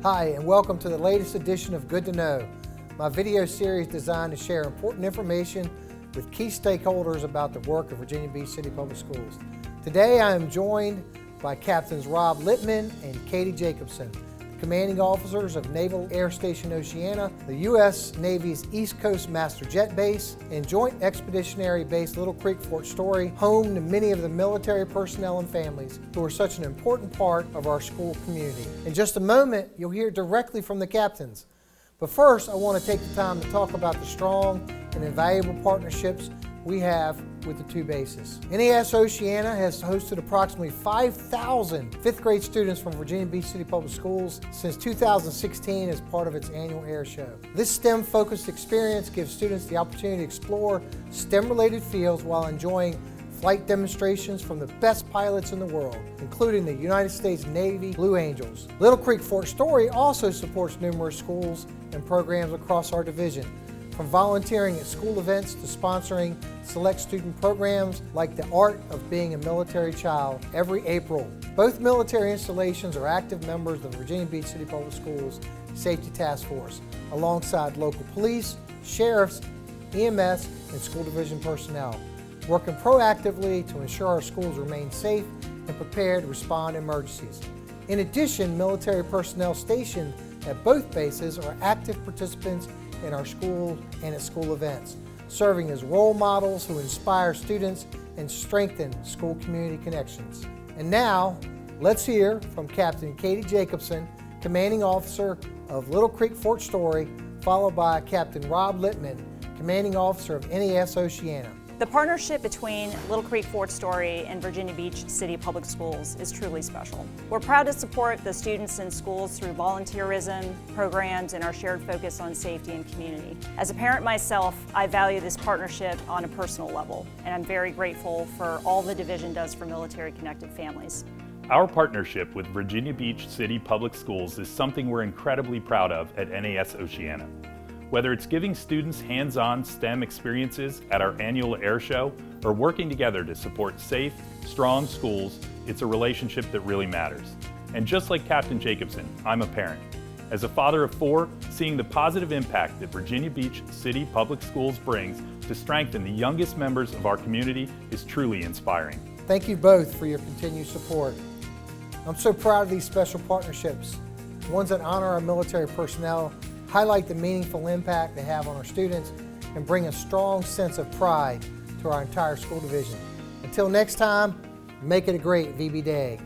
Hi, and welcome to the latest edition of Good to Know, my video series designed to share important information with key stakeholders about the work of Virginia Beach City Public Schools. Today I am joined by Captains Rob Littman and Katie Jacobson, the commanding officers of Naval Air Station Oceana, the U.S. Navy's East Coast Master Jet Base, and Joint Expeditionary Base Little Creek Fort Story, home to many of the military personnel and families who are such an important part of our school community. In just a moment, you'll hear directly from the captains. But first, I want to take the time to talk about the strong and invaluable partnerships we have with the two bases. NAS Oceana has hosted approximately 5,000 fifth grade students from Virginia Beach City Public Schools since 2016 as part of its annual air show. This STEM-focused experience gives students the opportunity to explore STEM-related fields while enjoying flight demonstrations from the best pilots in the world, including the United States Navy Blue Angels. Little Creek Fort Story also supports numerous schools and programs across our division, from volunteering at school events to sponsoring select student programs like the Art of Being a Military Child every April. Both military installations are active members of the Virginia Beach City Public Schools Safety Task Force, alongside local police, sheriffs, EMS, and school division personnel, working proactively to ensure our schools remain safe and prepared to respond to emergencies. In addition, military personnel stationed at both bases are active participants in our school and at school events, serving as role models who inspire students and strengthen school community connections. And now, let's hear from Captain Katie Jacobson, Commanding Officer of Little Creek Fort Story, followed by Captain Rob Littman, Commanding Officer of NAS Oceana. The partnership between Little Creek Fort Story and Virginia Beach City Public Schools is truly special. We're proud to support the students in schools through volunteerism, programs, and our shared focus on safety and community. As a parent myself, I value this partnership on a personal level, and I'm very grateful for all the division does for military-connected families. Our partnership with Virginia Beach City Public Schools is something we're incredibly proud of at NAS Oceana. Whether it's giving students hands-on STEM experiences at our annual air show or working together to support safe, strong schools, it's a relationship that really matters. And just like Captain Jacobson, I'm a parent. As a father of 4, seeing the positive impact that Virginia Beach City Public Schools brings to strengthen the youngest members of our community is truly inspiring. Thank you both for your continued support. I'm so proud of these special partnerships, ones that honor our military personnel, highlight the meaningful impact they have on our students, and bring a strong sense of pride to our entire school division. Until next time, make it a great VB Day.